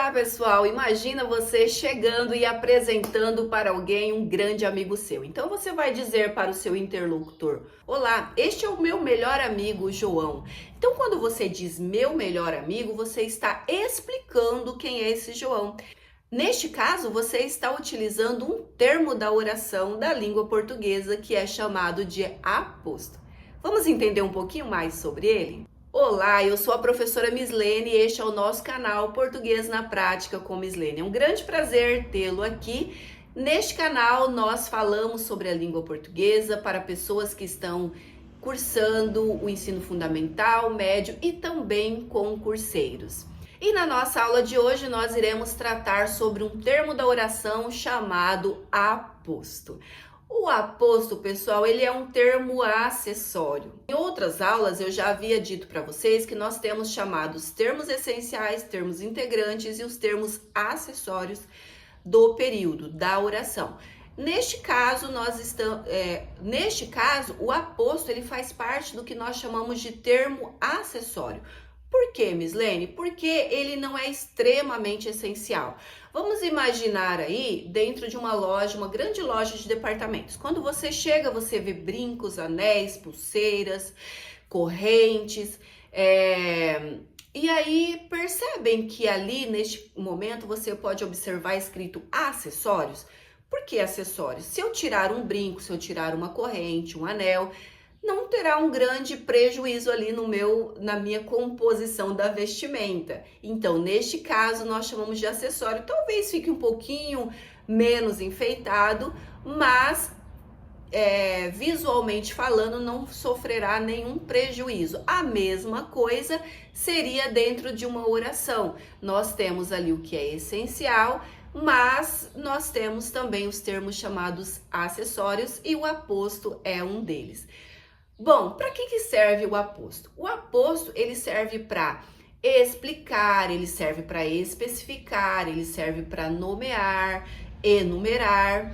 Olá, pessoal! Imagina você chegando e apresentando para alguém um grande amigo seu. Então você vai dizer para o seu interlocutor: Olá, este é o meu melhor amigo, João. Então, quando você diz meu melhor amigo, você está explicando quem é esse João. Neste caso, você está utilizando um termo da oração da língua portuguesa que é chamado de aposto. Vamos entender um pouquinho mais sobre ele? Olá, eu sou a professora Mislene e este é o nosso canal Português na Prática com Mislene. É um grande prazer tê-lo aqui. Neste canal nós falamos sobre a língua portuguesa para pessoas que estão cursando o ensino fundamental, médio e também concurseiros. E na nossa aula de hoje nós iremos tratar sobre um termo da oração chamado aposto. O aposto, pessoal, ele é um termo acessório. Em outras aulas eu já havia dito para vocês que nós temos chamados termos essenciais, termos integrantes e os termos acessórios do período da oração. Neste caso, o aposto ele faz parte do que nós chamamos de termo acessório. Por quê, Mislene? Porque ele não é extremamente essencial. Vamos imaginar aí dentro de uma loja, uma grande loja de departamentos. Quando você chega, você vê brincos, anéis, pulseiras, correntes, e aí percebem que ali neste momento você pode observar escrito acessórios. Por que acessórios? Se eu tirar um brinco, se eu tirar uma corrente, um anel, não terá um grande prejuízo ali na minha composição da vestimenta. Então, neste caso, nós chamamos de acessório. Talvez fique um pouquinho menos enfeitado, mas visualmente falando, não sofrerá nenhum prejuízo. A mesma coisa seria dentro de uma oração. Nós temos ali o que é essencial, mas nós temos também os termos chamados acessórios e o aposto é um deles. Bom, para que serve o aposto? O aposto ele serve para explicar, ele serve para especificar, ele serve para nomear, enumerar.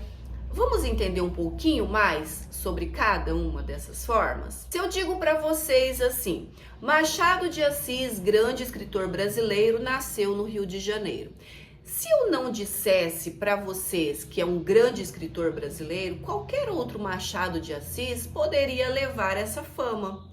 Vamos entender um pouquinho mais sobre cada uma dessas formas? Se eu digo para vocês assim, Machado de Assis, grande escritor brasileiro, nasceu no Rio de Janeiro. Se eu não dissesse para vocês que é um grande escritor brasileiro, qualquer outro Machado de Assis poderia levar essa fama.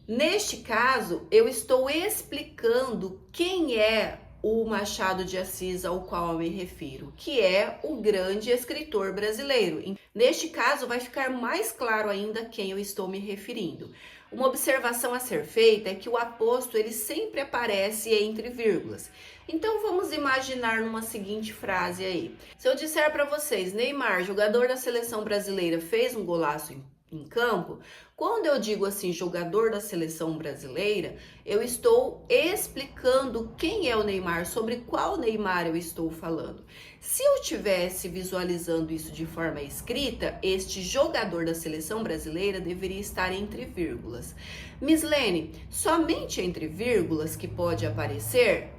Neste caso, eu estou explicando quem é o Machado de Assis ao qual eu me refiro, que é o grande escritor brasileiro. Neste caso, vai ficar mais claro ainda quem eu estou me referindo. Uma observação a ser feita é que o aposto ele sempre aparece entre vírgulas. Então vamos imaginar numa seguinte frase aí. Se eu disser para vocês, Neymar, jogador da seleção brasileira, fez um golaço em campo, quando eu digo assim, jogador da seleção brasileira, eu estou explicando quem é o Neymar, sobre qual Neymar eu estou falando. Se eu estivesse visualizando isso de forma escrita, este jogador da seleção brasileira deveria estar entre vírgulas. Mislene, somente entre vírgulas que pode aparecer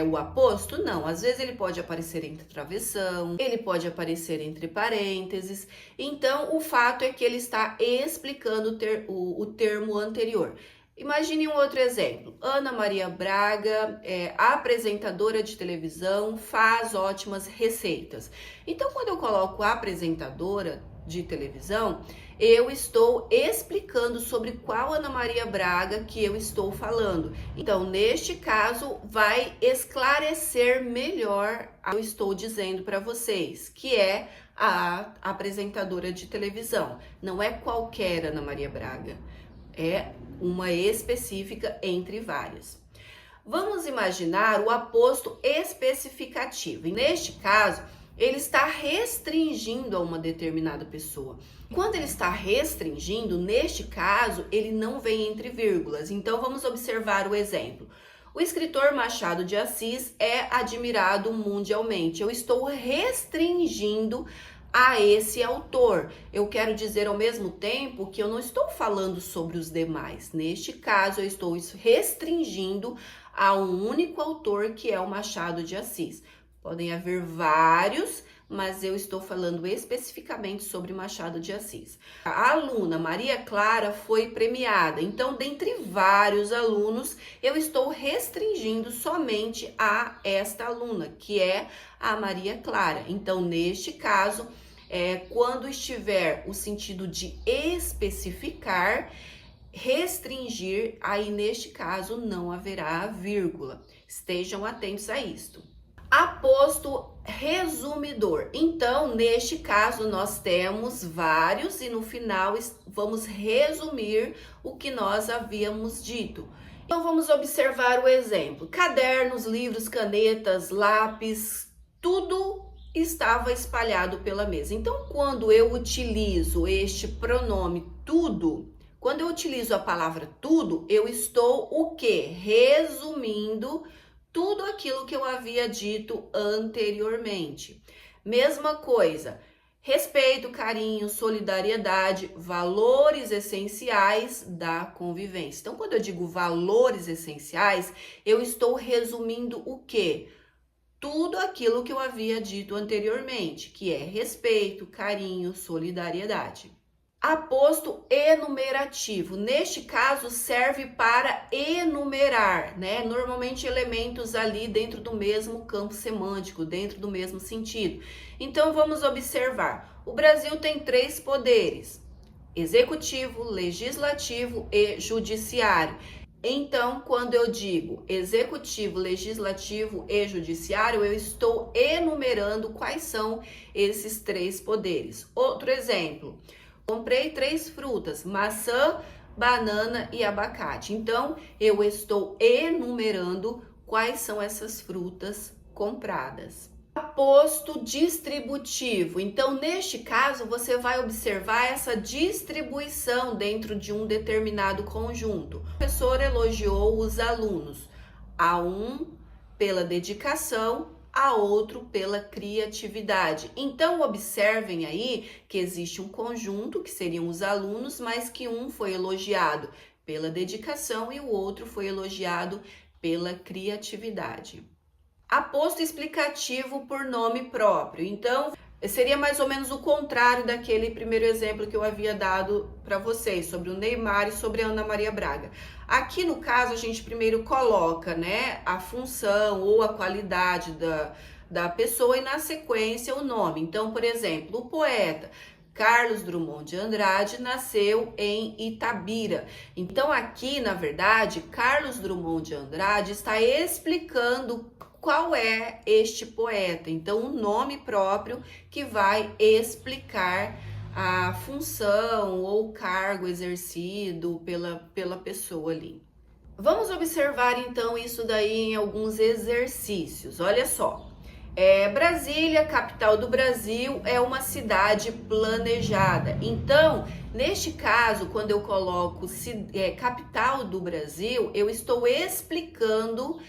o aposto? Não, às vezes ele pode aparecer entre travessão, ele pode aparecer entre parênteses. Então, o fato é que ele está explicando o termo anterior. Imagine um outro exemplo. Ana Maria Braga apresentadora de televisão, faz ótimas receitas. Então, quando eu coloco apresentadora de televisão, eu estou explicando sobre qual Ana Maria Braga que eu estou falando. Então, neste caso, vai esclarecer melhor o que eu estou dizendo para vocês, que é a apresentadora de televisão. Não é qualquer Ana Maria Braga, é uma específica entre várias. Vamos imaginar o aposto especificativo. E neste caso, ele está restringindo a uma determinada pessoa. Quando ele está restringindo, neste caso, ele não vem entre vírgulas. Então, vamos observar o exemplo. O escritor Machado de Assis é admirado mundialmente. Eu estou restringindo a esse autor. Eu quero dizer ao mesmo tempo que eu não estou falando sobre os demais. Neste caso, eu estou restringindo a um único autor que é o Machado de Assis. Podem haver vários, mas eu estou falando especificamente sobre Machado de Assis. A aluna Maria Clara foi premiada, então, dentre vários alunos, eu estou restringindo somente a esta aluna, que é a Maria Clara. Então, neste caso, quando estiver o sentido de especificar, restringir, aí neste caso não haverá vírgula. Estejam atentos a isto. Aposto resumidor. Então, neste caso, nós temos vários e no final vamos resumir o que nós havíamos dito. Então, vamos observar o exemplo. Cadernos, livros, canetas, lápis, tudo estava espalhado pela mesa. Então, quando eu utilizo este pronome tudo, quando eu utilizo a palavra tudo, eu estou o quê? Resumindo tudo aquilo que eu havia dito anteriormente. Mesma coisa, respeito, carinho, solidariedade, valores essenciais da convivência. Então, quando eu digo valores essenciais, eu estou resumindo o quê? Tudo aquilo que eu havia dito anteriormente, que é respeito, carinho, solidariedade. Aposto enumerativo, neste caso serve para enumerar, né? Normalmente elementos ali dentro do mesmo campo semântico, dentro do mesmo sentido. Então vamos observar, o Brasil tem 3 poderes, executivo, legislativo e judiciário. Então, quando eu digo executivo, legislativo e judiciário, eu estou enumerando quais são esses 3 poderes. Outro exemplo, comprei 3 frutas, maçã, banana e abacate. Então, eu estou enumerando quais são essas frutas compradas. Aposto distributivo. Então, neste caso, você vai observar essa distribuição dentro de um determinado conjunto. O professor elogiou os alunos, a um pela dedicação, a outro pela criatividade. Então, observem aí que existe um conjunto, que seriam os alunos, mas que um foi elogiado pela dedicação e o outro foi elogiado pela criatividade. Aposto explicativo por nome próprio. Então, seria mais ou menos o contrário daquele primeiro exemplo que eu havia dado para vocês, sobre o Neymar e sobre a Ana Maria Braga. Aqui, no caso, a gente primeiro coloca, né, a função ou a qualidade da pessoa e, na sequência, o nome. Então, por exemplo, o poeta Carlos Drummond de Andrade nasceu em Itabira. Então, aqui, na verdade, Carlos Drummond de Andrade está explicando qual é este poeta. Então, o nome próprio que vai explicar a função ou cargo exercido pela pessoa ali. Vamos observar, então, isso daí em alguns exercícios. Olha só. Brasília, capital do Brasil, é uma cidade planejada. Então, neste caso, quando eu coloco capital do Brasil, eu estou explicando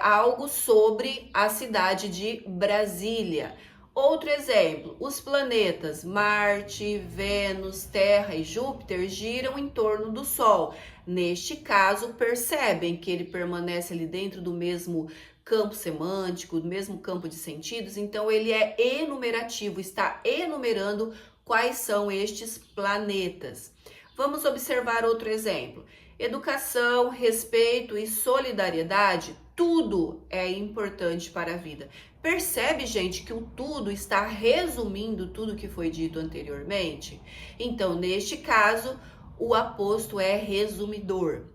algo sobre a cidade de Brasília. Outro exemplo, os planetas Marte, Vênus, Terra e Júpiter giram em torno do Sol. Neste caso, percebem que ele permanece ali dentro do mesmo campo semântico, do mesmo campo de sentidos, então ele é enumerativo, está enumerando quais são estes planetas. Vamos observar outro exemplo. Educação, respeito e solidariedade, tudo é importante para a vida. Percebe, gente, que o tudo está resumindo tudo que foi dito anteriormente? Então, neste caso, o aposto é resumidor.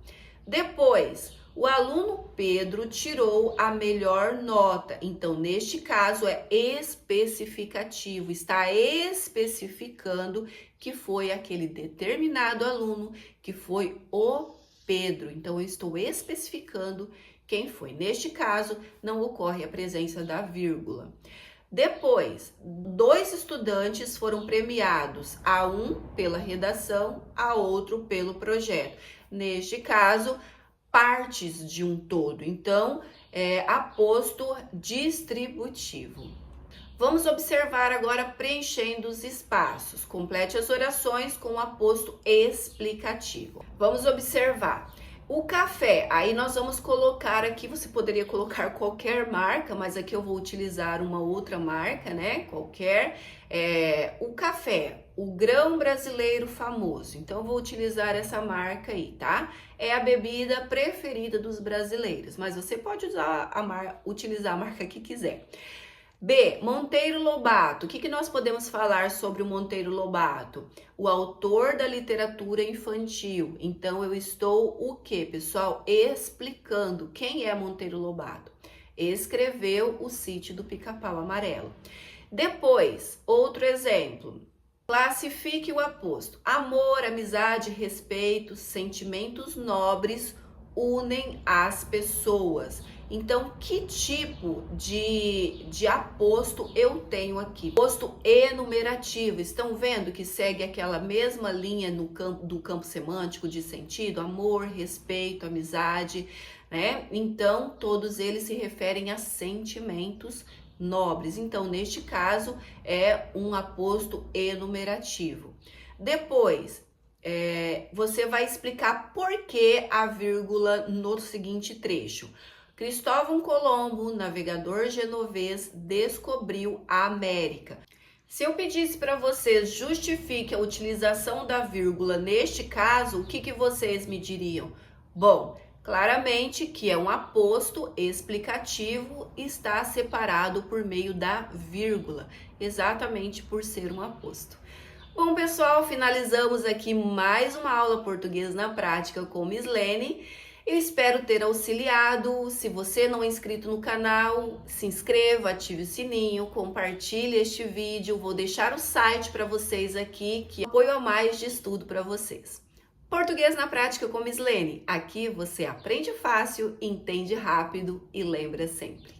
Depois, o aluno Pedro tirou a melhor nota. Então, neste caso, é especificativo. Está especificando que foi aquele determinado aluno, que foi o Pedro. Então, eu estou especificando quem foi. Neste caso, não ocorre a presença da vírgula. Depois, 2 estudantes foram premiados, a um pela redação, a outro pelo projeto. Neste caso, partes de um todo. Então, aposto distributivo. Vamos observar agora preenchendo os espaços. Complete as orações com o aposto explicativo. Vamos observar. O café, aí nós vamos colocar aqui, você poderia colocar qualquer marca, mas aqui eu vou utilizar uma outra marca, né? Qualquer. O café, o grão brasileiro famoso. Então, eu vou utilizar essa marca aí, tá? É a bebida preferida dos brasileiros, mas você pode utilizar a marca que quiser. B, Monteiro Lobato. O que nós podemos falar sobre o Monteiro Lobato? O autor da literatura infantil. Então, eu estou o quê, pessoal? Explicando quem é Monteiro Lobato. Escreveu O Sítio do Pica-Pau Amarelo. Depois, outro exemplo. Classifique o aposto. Amor, amizade, respeito, sentimentos nobres unem as pessoas. Então, que tipo de aposto eu tenho aqui? Aposto enumerativo. Estão vendo que segue aquela mesma linha do campo semântico de sentido? Amor, respeito, amizade, né? Então, todos eles se referem a sentimentos nobres. Então, neste caso, é um aposto enumerativo. Depois, você vai explicar por que a vírgula no seguinte trecho. Cristóvão Colombo, navegador genovês, descobriu a América. Se eu pedisse para vocês justifique a utilização da vírgula neste caso, o que vocês me diriam? Bom, claramente que é um aposto explicativo, está separado por meio da vírgula, exatamente por ser um aposto. Bom, pessoal, finalizamos aqui mais uma aula português na prática com Miss Lene. Eu espero ter auxiliado. Se você não é inscrito no canal, se inscreva, ative o sininho, compartilhe este vídeo. Vou deixar o site para vocês aqui, que é apoio a mais de estudo para vocês. Português na prática com Miss Lene. Aqui você aprende fácil, entende rápido e lembra sempre.